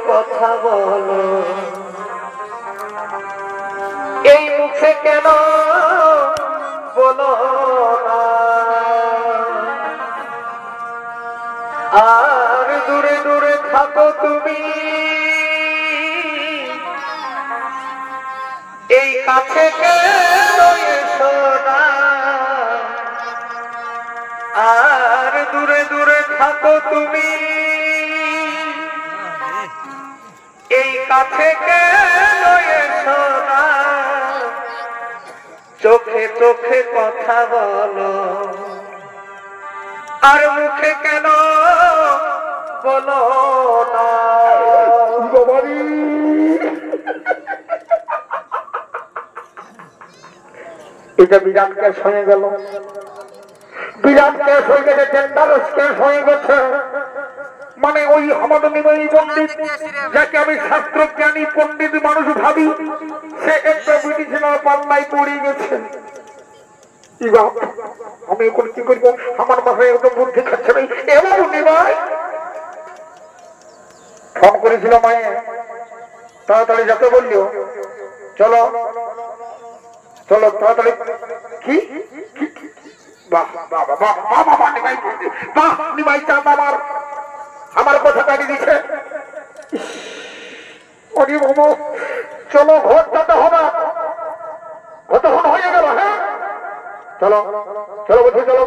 কথা বলো, এই মুখে কেন বলো না? আর দূরে দূরে থাকো তুমি, এই কাছে কেন এসো না? আর দূরে দূরে থাকো তুমি, এই কাছে কেন এসো না? চোখে চোখে কথা বলো, আর মুখে কেন বলো না? এটা বিরাট কেস হয়ে গেল, বিরাট কেস হয়ে গেছে, ডেঞ্জারাস কেস হয়ে গেছে। মানে ওই আমাদের নিমাই পণ্ডিত, যাকে আমি শাস্ত্রজ্ঞানী পণ্ডিত মানুষ ভাবি, সে একটা ব্রিটিশের পাল্লায় পড়ে গেছে। আমি এখন কি করবো? আমার মাথায় একদম বুদ্ধি খাচ্ছে না। এবার নিমাই ফোন করেছিল মায়ে, তাড়াতাড়ি যেতে বললিও, চলো চলো তাড়াতাড়ি। কি আমার কথা কাটিয়ে দিচ্ছে। চলো ঘর যেতে হবে, কতক্ষণ হয়ে গেল? হ্যাঁ চলো চলো বলছি, চলো।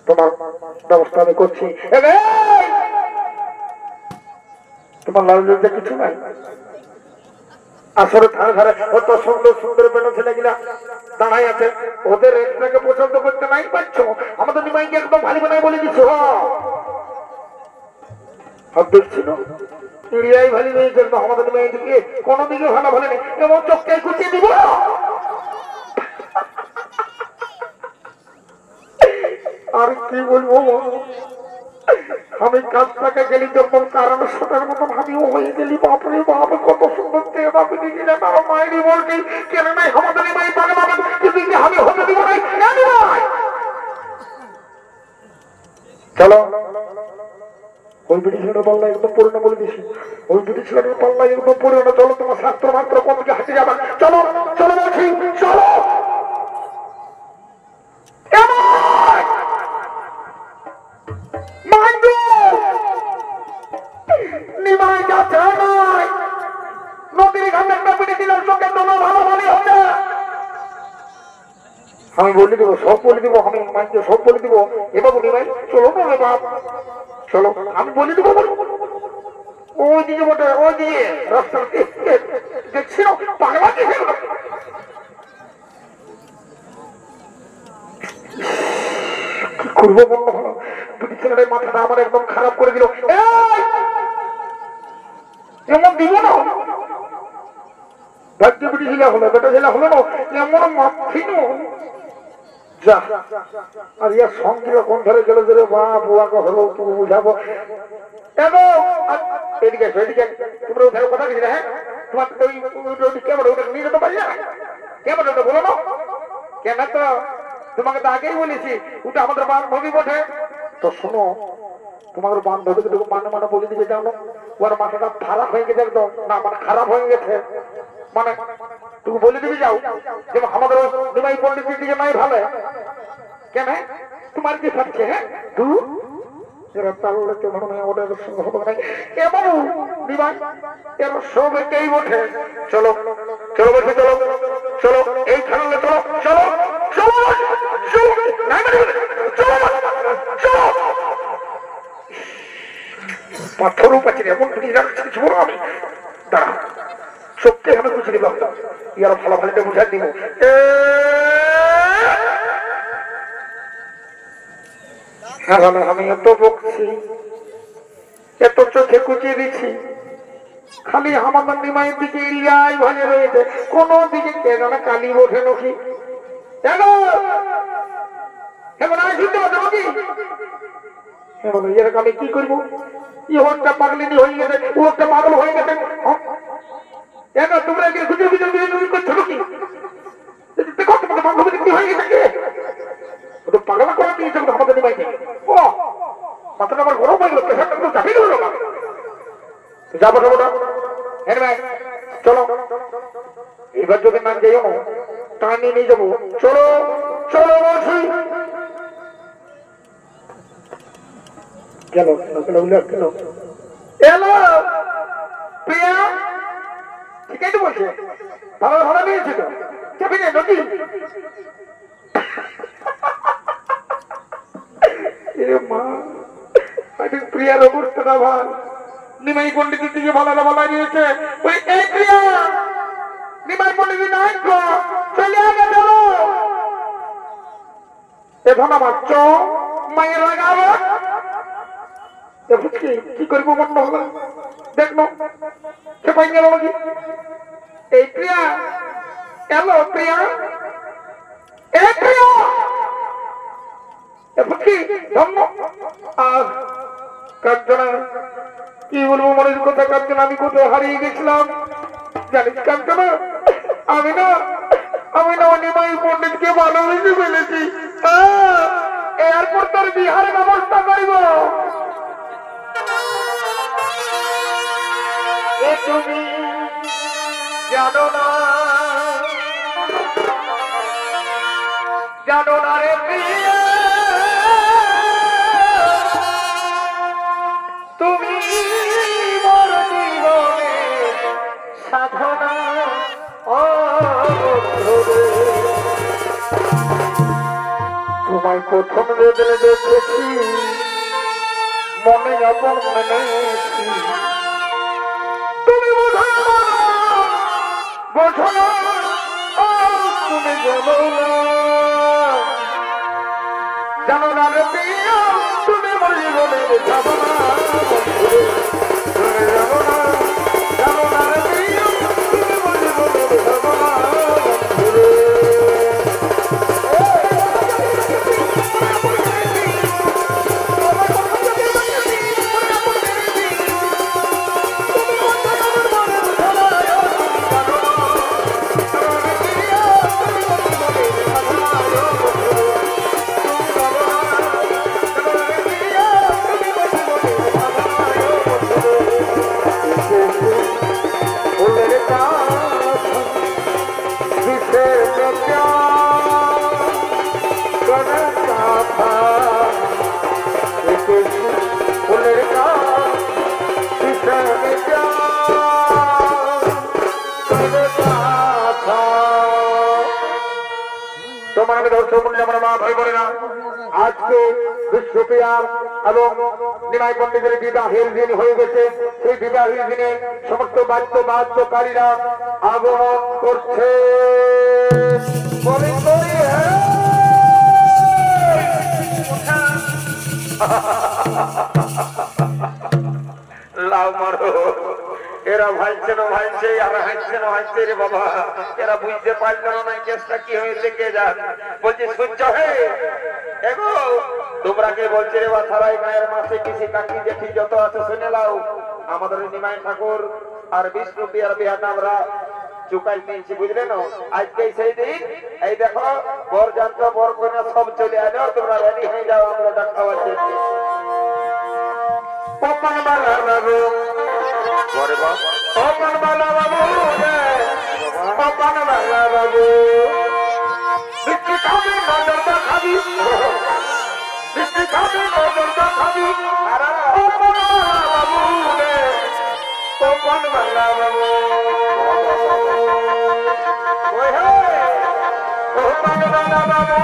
তোমার ব্যবস্থা আমি করছি। তোমার লাল কিছু নাই? আসলে ধারে ধারে কত সুন্দর সুন্দর বেটা ছেলেগুলা দাঁড়াই আছে, ওদের একটাকে পছন্দ করতে নাই পারছো। আমাদের নিমাইকে একদম ভালো বানাই বলে দিচ্ছ। দেখছিল ইড়িয়াই ভালো হয়েছে, আমাদের নিমাই দিকে কোনো দিকে ভালো ভালো নেই, এমন চোখকে কুচিয়ে দিব। আর কি বলবো, আমি কাজটাকে গেলি যখন কারণ সাঁতার মতন আমিও হয়ে গেলি। বাপরে বাপ, কত সুন্দর দেহ বাপি দিয়েছিলেন। আর মায়েরই বলছি কেন নাই আমাদের মাই পারে বাবা, কিন্তু আমি হতে দিব নাই। চলো ওই ব্রিটিশের পাল্লা একদম পড়ে না বলে দিছি, ওই ব্রিটিশের পাল্লা একদম পড়ে না। চলো তোমার শাস্ত্র মাত্র কমকে হাতে যাবা। চলো চলো বলছি, চলো। আমি বলে দেবো, সব বলে দেবো, আমি মাইকে সব বলে দেবো। এবার বলি ভাই চলো না বাপ, চলো আমি বলে দেবো। ওই দিকে বটে, ওই দিকে রাস্তা দেখছি পাগলা কি করবো বললো। দুটি ছেলের মাথাটা আমার একদম খারাপ করে দিল। এমন দিব না, ভাগ্য বিটি ছেলে হলো, বেটা ছেলে হলো না, এমন মাফিন। আর ইয়ার সঙ্গে কোন ধরে গেল যে মা বুয়াকে হলো তুমি বুঝাবো। এদিকে এদিকে তোমরা ওখানে কথা গেছিলে। হ্যাঁ তোমার কেমন ওটা নিয়ে যেতে পারি না? কেমন ওটা বলো না কেন? তো তোমাকে তো আগেই বলেছি ওটা আমাদের বান্ধবী বটে। তো শোনো, তোমাদের বান্ধবীকে তুমি মানে মানে বলে দিবে, জানো ওর মাথাটা খারাপ হয়ে গেছে একদম। না মানে খারাপ হয়ে গেছে, মানে তুমি বলে দিবি যাও যে আমাদের নিমাই পণ্ডিতের দিকে নাই ভালো। কেন তোমার কি থাকছে? হ্যাঁ এরা তাহলে কেমন ওদের সঙ্গে হবে না এমন নিমাই, এরা সব একেই ওঠে। চলো চলো বলছি, চলো চলো এই খানালে চলো চলো চলো চলো। পাথরও পাচ্ছি এমন আমি দাঁড়া, চোখকে আমি বুঝে দিলাম। ইয়ারা ভালো ভালো বুঝাই দিব। হ্যাঁ ভালো, আমি এত বকছি, এত চোখে কুচিয়ে দিচ্ছি, খালি আমাদের নিমাইয়ের দিকে এরিয়াই ভালো রয়েছে, কোন দিকে কে জানে কালি ওঠে নাকি। এরকম আমি কি করবো? ই ওরটা পাগলিনী হয়ে গেছে, ওরটা পাগল হয়ে গেছে। তোমরা খুঁজে খুঁজে করছো নাকি? দেখো তোমাকে বান্ধবী কি হয়ে গেছে, পাগলা করে দিয়েছে আমাদের নিমাইকে। ও মাথাটা আমার গরম হয়ে গেল, প্রেশারটা তো চাপিয়ে গেল না। যাবো যাবো না, হ্যাঁ ভাই চলো, এবার যদি না যাই টানিয়ে নিয়ে যাবো। চলো চলো বলছি। কেন কেন এলো প্রিয়া? ঠিকই তো বলছে, ভালো ভালো নিয়েছে তো, চাপি নেই নাকি? মা প্রিয়ার অবস্থাটা ভাল, নিমাই পন্ডিতের দিকে ভালো ভালো নিয়েছে। ওই এই প্রিয়া, নিমাই পন্ডিত নাই তো, চলে আগে চলো। এখন আমার মায়ের লাগাবো কি করবো মনে হলো, দেখলো সে পাই গেল নাকি? এই প্রিয়া এলো, প্রিয়া এই প্রিয়া কি বলবো মনের কথা কাঁদছেন। আমি কোথায় হারিয়ে গেছিলাম জানিস কাঁদছেনা? আমি না নিমাই পন্ডিতকে ভালোবেসে ফেলেছি। এরপর তোর বিহারের ব্যবস্থা করব। তুমি জানো না রে প্রিয়া, তুমি মোর জীবনে সাধনা। তোমায় প্রথম বেদনে দেখেছি, মনে আপন মেনেছি। তুমি বোঝো না, তুমি জানো না রে প্রিয়া, তুমি মোর জীবনের সাধনা। তুমি জানো না রে প্রিয়া, তুমি মোর জীবনের সাধনা। তোমার আমি দর্শক মূল্য আমার মা ভাই বোনেরা, আজকে বিশ্বপ্রিয়ার এবং নিমাই পন্ডিতের বিবাহের দিন হয়ে গেছে। সেই বিবাহের দিনে সমস্ত বাদ্যকারীরা আগমন করছে। লাভ মারো, এরা ভাইছে না ভাইছে আর হাসছে না হাসছে রে বাবা। এরা বুঝতে পারল না কেসটা কি হয়েছে কে জান। বলছে সূর্য হে এগো তোমরা কে বলছে রে বাছারাই গায়ের মাসে কিছু কাকি জেঠি যত আছে শুনে লাও। আমাদের নিমাই ঠাকুর আর বিষ্ণুপ্রিয়ার বিয়াটা আমরা চুকাই নিয়েছি, বুঝলে না? আজকে সেই দিন, এই দেখো বর যন্ত্র বর কন্যা সব চলে আলো, তোমরা রেডি হয়ে যাও, আমরা ডাক্তার আছে। ওপন বালা বাবু, ওপন বালা বাবু, ওপন বালা বাবু, বিক্রি খাবি নজরটা খাবি, বিক্রি খাবি নজরটা খাবি। ওপন বালা বাবু, ওপন বালা বাবু, ওপন বালা বাবু,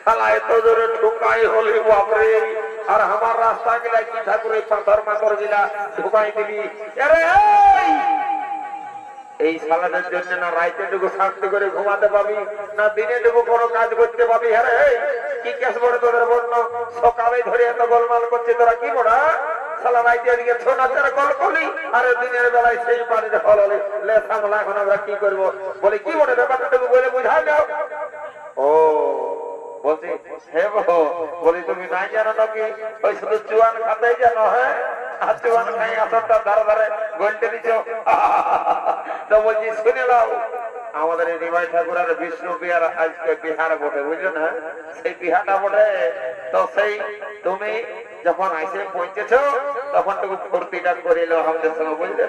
শালা এত জোরে ঠুকাই হলি বাপরে আর আমার রাস্তা গিলা কি ঠাকুরের পাথর মাথর গিলা ঢুকাই দিবি আরে এই শালাদের জন্য না রাইতে টুকু শান্তি করে ঘুমাতে পাবি না দিনে টুকু কোনো কাজ করতে পাবি আরে কি কেস বড় তোদের বন্য সকালে ধরে এত গোলমাল করছে তোরা কি বড়া শালা রাইতে এদিকে ছোনাচার গল করলি আর দিনের বেলায় সেই পানিতে ফল হলে লে সামলা এখন আমরা কি করবো বলে কি বড় ব্যাপারটা টুকু বলে বুঝাই দাও ও বলছি হে বলি তুমি নাই জানো নাকি ওই শুধু চুয়ান খাতেই জানো হ্যাঁ আর চুয়ান খাই আসরটা ধারে ধারে গন্টে দিচ্ছ তো বলছি শুনে নাও আমাদের এই নিমাই ঠাকুরের বিষ্ণু বিহার আজকে বিহার বটে বুঝলো না সেই বিহারটা বটে তো সেই তুমি যখন আইসে পৌঁছেছ তখন টুকু ফুর্তিটা করিল আমাদের সঙ্গে বুঝলে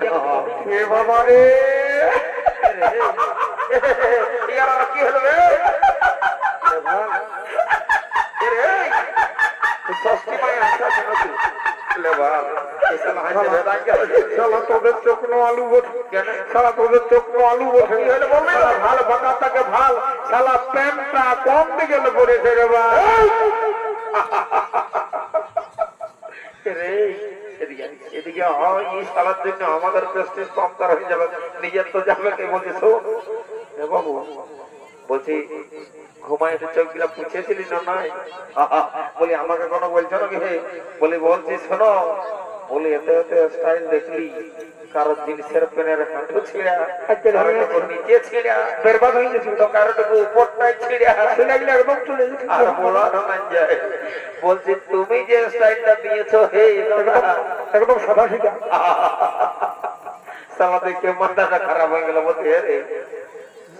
হে বাবা রে কি হলো রে তোদের চোখনো আলু সালা তোদের চোখনো আলু ভালো বাঁকাটাকে ভাল সালা প্যান্টটা কম দিকে পড়েছে রে বা এদিকে হয় এই সালার জন্য আমাদের প্রেস্টিজ কমতার হয়ে যাবে নিজের তো যাবে কে বলছিস বাবু বলছি ঘুমায় চোখ গুলা পুছেছিলি না নাই বলি আমাকে কোনো বলছো নাকি হে বলি বলছি শোনো বলি এতে এতে স্টাইল দেখলি কারো জিনিসের পেনের হাঁটু ছিঁড়া নিচে ছিঁড়া বেরবাদ হয়ে গেছিল তো কারোটুকু উপরটাই ছিঁড়া ছিঁড়া একদম চলে আর বলা না যায় বলছি তুমি যে স্টাইলটা দিয়েছো হে একদম সাদা সিধা সালা দেখে মাথাটা খারাপ হয়ে গেল বলছি রে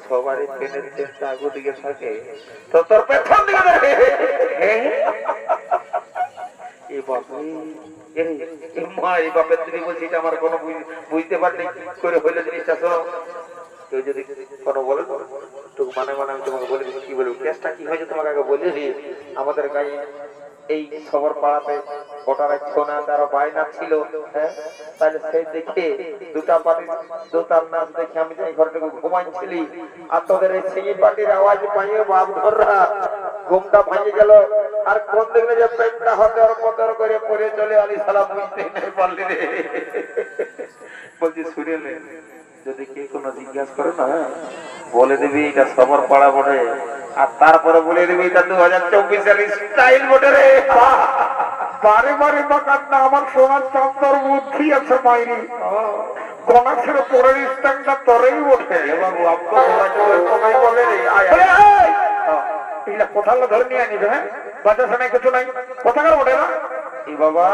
সবারই পেনের চেষ্টা আগু দিকে থাকে তো তোর পেছন দিকে দেখে বাপের দিদি বলছি আমার কোনো বুঝতে পারলে কি করে হইলো জিনিসটা শোনো কেউ যদি কোনো বলে মানে আমি তোমাকে বলে দিচ্ছি কি বলবো কেসটা কি হয়েছে তোমাকে আগে বলে দিই আমাদের গায়ে এই সবর পাড়াতে গোটার এক সোনা তার বায়না ছিল হ্যাঁ তাহলে সেই দেখে দুটা পার্টির দুটার নাচ দেখে আমি যাই ঘরটাকে ঘুমাইছিলি আর তোদের এই সিঙ্গি পার্টির আওয়াজ পাইয়ে বাপ ধররা ঘুমটা ভাঙে গেল আর কোন দেখলে যে প্রেমটা হতে ওর কতর করে পরে চলে আলি সালা বুঝতে নেই পারলি রে বলছি শুনে নে যদি কে কোনো জিজ্ঞাসা করে না বলে দিবি এটা সবর পাড়া বটে আর তারপরে বলে দিবি এটা 2024 এর স্টাইল বটে রে বারে বারে বাকাত না আমার সোনার চাঁদর বুদ্ধি আছে মাইরি কোনা ছেড়ে পরের স্ট্যান্ডটা তোরেই ওঠে বাবু আপনার বলে রে কোথাও ধরে নিয়ে নিবে হ্যাঁ বাচ্চা শোনায় কিছু নাই কোথাকার ওঠে না এই বাবা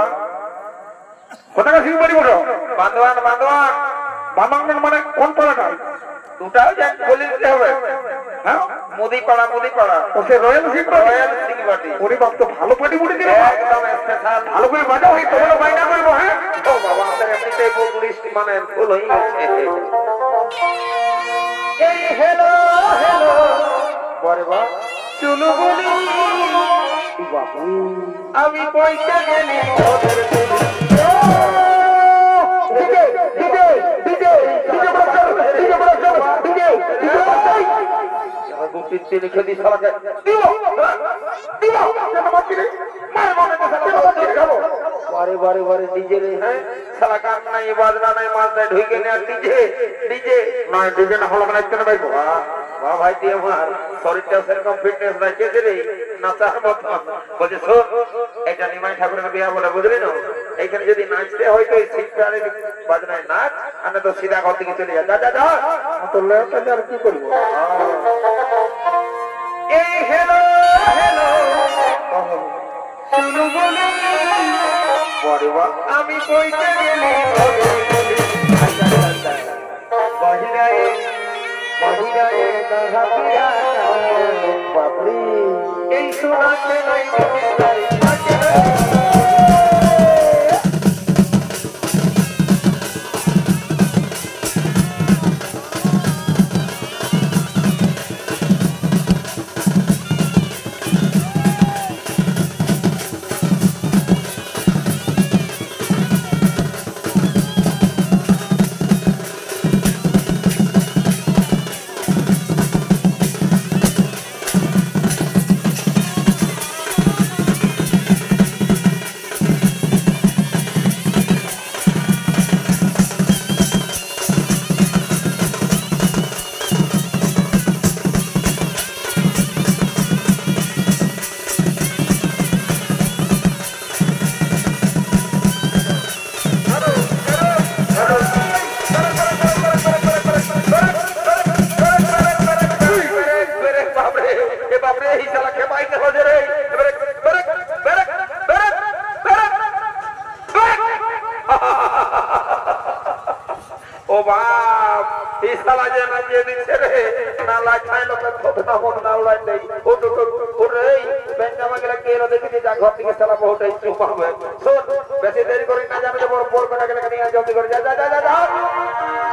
কোথাকার সিং বাড়ি ওঠো বান্দোয়ান বান্দোয়ান বান্দোয়ান মানে কোন পাড়াটা দুটাও বলে দিতে হবে হ্যাঁ মোদি পাড়া ওসে রয়্যাল সিং পার্টি ওরে বাপ তো ভালো পার্টি বলে দিল একদম স্পেশাল ভালো করে বাজাও এই তোমরা বাইনা করবো হ্যাঁ ও বাবা আমাদের এমনিতেই বুক লিস্ট মানে ফুল হয়ে গেছে এই হ্যালো হ্যালো বরে বা চুলু বলি বাবু আমি পয়সা গেলি ওদের লিখে দিস বারে বারে বারে ডিজে রে হ্যাঁ শালা গান নাই বাজনা নাই মাছ নাই ঢুকে না ডিজে ডিজে নয় ডিজে না হলো না কেন ভাই বাবা ভাই দিয়ে আমার শরীরটা সেরকম ফিটনেস নাই কে রে নাচার মতো বলছে শোন এটা নিমাই ঠাকুরের বিয়া বলে বুঝলি না এইখানে যদি নাচতে হয় তো এই সিটটারে বাজনায় নাচ আর না তো সিধা ঘর থেকে চলে যা যা যা তো লেটা আর কি করব এই হ্যালো হ্যালো শুনু বলি বড়বা আমি কইতে গেলি বাহিরায় বাহিরায় দাহাবিয়া বাবরি এই সোনাতে নাই এই শালা যে না দিয়ে দিচ্ছে রে না লাগায় লোকে থোত না মন না উড়াই দেই ওট রে বেঞ্জামা গেলে কে রে দেখি যা ঘর থেকে শালা বহুটাই চুপাবে শোন বেশি দেরি করে না জানো যে বড় বড় করে গেলে নিয়ে জলদি করে যা যা যা যা